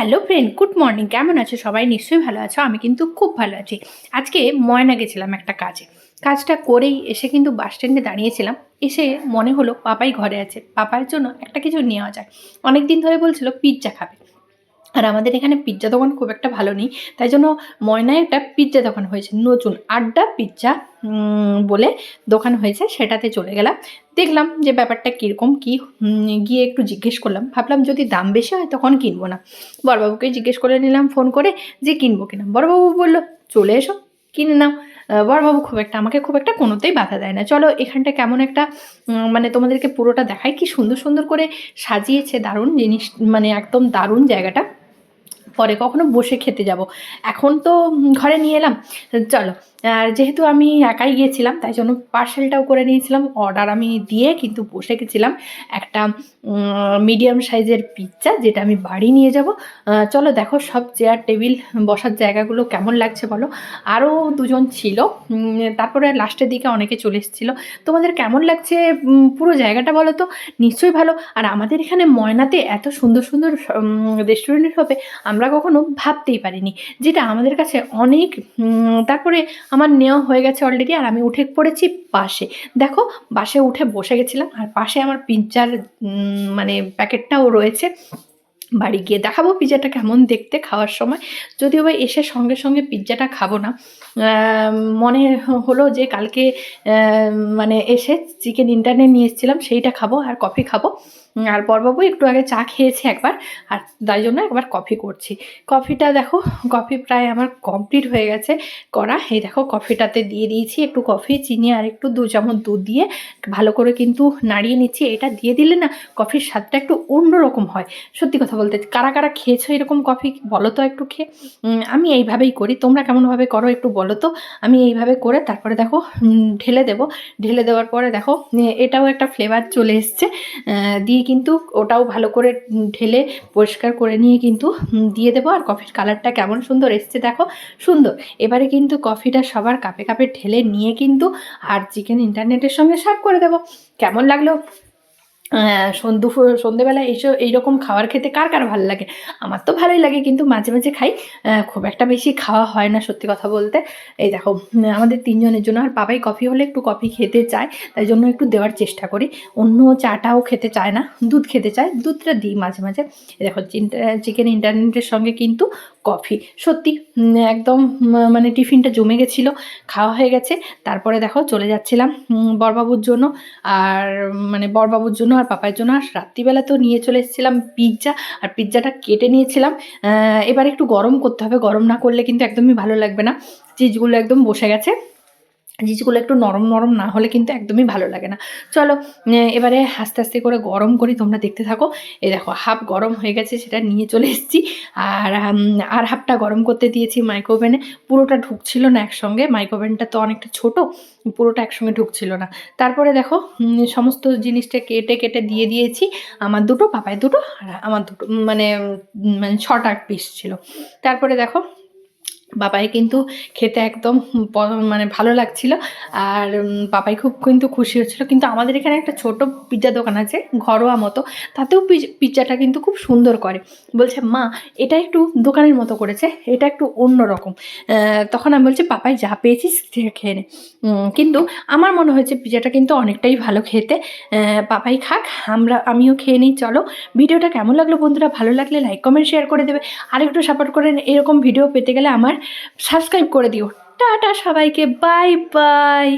Hello friend, good morning. কেমন আছো সবাই? নিশ্চয়ই ভালো আছো। আমি কিন্তু খুব ভালো আছি। আজকে ময়না গেছিলাম একটা কাজে। কাজটা করেই এসে কিন্তু বাস স্ট্যান্ডে দাঁড়িয়েছিলাম। এসে মনে হলো পাপাই ঘরে আছে, পাপার জন্য একটা কিছু নেওয়া যায়। অনেক দিন ধরে বলছিল পিৎজা খাবে। আর আমাদের এখানে পিৎজা দোকান খুব একটা ভালো নেই, তাই জন্য ময়নায় একটা পিৎজা দোকান হয়েছে নতুন, আড্ডা পিৎজা বলে দোকান হয়েছে, সেটাতে চলে গেলাম। দেখলাম যে ব্যাপারটা কীরকম কী, গিয়ে একটু জিজ্ঞেস করলাম। ভাবলাম যদি দাম বেশি হয় তখন কিনবো না। বড়বাবুকে জিজ্ঞেস করে নিলাম ফোন করে যে কিনবো কিনা। বড়বাবু বলল চলে এসো, কিনে নাও। বড়বাবু আমাকে খুব একটা কোনোতেই বাধা দেয় না। চলো এখানটা কেমন একটা মানে তোমাদেরকে পুরোটা দেখাই, কি সুন্দর সুন্দর করে সাজিয়েছে, দারুণ জিনিস, মানে একদম দারুণ জায়গাটা। পরে কখনো বসে খেতে যাব, এখন তো ঘরে নিয়ে এলাম। চলো, আর যেহেতু আমি একাই গিয়েছিলাম তাই জন্য পার্সেলটাও করে নিয়েছিলাম। অর্ডার আমি দিয়ে কিন্তু বসে গেছিলাম একটা মিডিয়াম সাইজের পিৎজা, যেটা আমি বাড়ি নিয়ে যাব। চলো দেখো সব চেয়ার টেবিল বসার জায়গাগুলো কেমন লাগছে বলো। আরও দুজন ছিল, তারপরে লাস্টের দিকে অনেকে চলে এসেছিলো। তোমাদের কেমন লাগছে পুরো জায়গাটা বলো তো? নিশ্চয়ই ভালো। আর আমাদের এখানে ময়নাতে এত সুন্দর সুন্দর রেস্টুরেন্ট হবে আমরা কখনো ভাবতেই পারিনি, যেটা আমাদের কাছে অনেক। তারপরে আমার নেওয়া হয়ে গেছে অলরেডি, আর আমি উঠে পড়েছি বাসে। দেখো বাসে উঠে বসে গেছিলাম, আর পাশে আমার পিৎজার মানে প্যাকেটটাও রয়েছে। বাড়ি গিয়ে দেখাবো পিৎজাটা কেমন দেখতে খাওয়ার সময়। যদিও বা এসে সঙ্গে সঙ্গে পিৎজাটা খাবো না, মনে হলো যে কালকে মানে এসে চিকেন ইন্টারনেট নিয়ে এসেছিলাম, সেইটা খাবো আর কফি খাবো। আর বড়বাবু একটু আগে চা খেয়েছে একবার, আর তাই জন্য একবার কফি করছি। কফিটা দেখো, কফি প্রায় আমার কমপ্লিট হয়ে গেছে করা। এই দেখো কফিটাতে দিয়ে দিয়েছি একটু কফি, চিনি আর একটু 2 চামচ দুধ দিয়ে ভালো করে কিন্তু নাড়িয়ে নিচ্ছি। এটা দিয়ে দিলে না কফির স্বাদটা একটু অন্যরকম হয়। সত্যি কথা বলতে, কারা কারা খেয়েছো এরকম কফি বলো তো একটু খেয়ে। আমি এইভাবেই করি, তোমরা কেমনভাবে করো একটু বলো তো। আমি এইভাবে করে তারপরে দেখো ঢেলে দেবো। ঢেলে দেওয়ার পরে দেখো এটাও একটা ফ্লেভার চলে এসছে, দিয়ে কিন্তু ওটাও ভালো করে ঢেলে পরিষ্কার করে নিয়ে কিন্তু দিয়ে দেবো। আর কফির কালারটা কেমন সুন্দর এসছে দেখো, সুন্দর। এবারে কিন্তু কফিটা সবার কাপে কাপে ঢেলে নিয়ে কিন্তু আর চিকেন ইন্টারনেটের সঙ্গে সার্ভ করে দেবো। কেমন লাগলো? সন্ধেবেলা এইরকম খাবার খেতে কার কার ভালো লাগে? আমার তো ভালোই লাগে, কিন্তু মাঝে মাঝে খাই, খুব একটা বেশি খাওয়া হয় না সত্যি কথা বলতে। এই দেখো আমাদের 3 জনের জন্য, আর বাবাই কফি হলে একটু কফি খেতে চায়, তাই জন্য একটু দেওয়ার চেষ্টা করি। অন্য চাটাও খেতে চায় না, দুধ খেতে চায়, দুধটা দিই মাঝে মাঝে। এই দেখো চিকেন ইন্টারনেটের সঙ্গে কিন্তু কফি, সত্যি একদম মানে টিফিনটা জমে গেছিলো, খাওয়া হয়ে গেছে। তারপরে দেখো চলে যাচ্ছিলাম বড়বাবুর জন্য, আর মানে বড়বাবুর জন্য আর পাপার জন্য। আর রাত্রিবেলা তো নিয়ে চলে এসেছিলাম পিৎজা, আর পিৎজাটা কেটে নিয়েছিলাম। এবার একটু গরম করতে হবে, গরম না করলে কিন্তু একদমই ভালো লাগবে না। চিজগুলো একদম বসে গেছে, চিজগুলো একটু নরম নরম না হলে কিন্তু একদমই ভালো লাগে না। চলো এবারে আস্তে আস্তে করে গরম করি, তোমরা দেখতে থাকো। এই দেখো হাফ গরম হয়ে গেছে, সেটা নিয়ে চলে এসেছি। আর হাফটা গরম করতে দিয়েছি মাইক্রোওভেনে। পুরোটা ঢুকছিল না একসঙ্গে, মাইক্রোওভেনটা তো অনেকটা ছোট, পুরোটা একসঙ্গে ঢুকছিল না। তারপরে দেখো সমস্ত জিনিসটা কেটে কেটে দিয়ে দিয়েছি। আমার দুটো, পাপায় দুটো, আর আমার দুটো, মানে 6টা পিস ছিল। তারপরে দেখো বাবাই কিন্তু খেতে একদম মানে ভালো লাগছিল, আর বাবাই খুব কিন্তু খুশি হচ্ছিলো। কিন্তু আমাদের এখানে একটা ছোট পিৎজা দোকান আছে ঘরোয়া মতো, তাতেও পিৎজাটা কিন্তু খুব সুন্দর করে। বলছে মা এটা একটু দোকানের মতো করেছে, এটা একটু অন্য রকম। তখন আমি বলছি পাপাই যা পেয়েছিস খেয়ে নে। কিন্তু আমার মনে হয়েছে পিৎজাটা কিন্তু অনেকটাই ভালো খেতে। পাপাই খাক, আমিও খেয়ে নিই। চলো ভিডিওটা কেমন লাগলো বন্ধুরা? ভালো লাগলে লাইক কমেন্ট শেয়ার করে দেবে, আর একটু সাপোর্ট করে এরকম ভিডিও পেতে গেলে আমার সাবস্ক্রাইব করে দিও। টাটা সবাইকে, বাই বাই।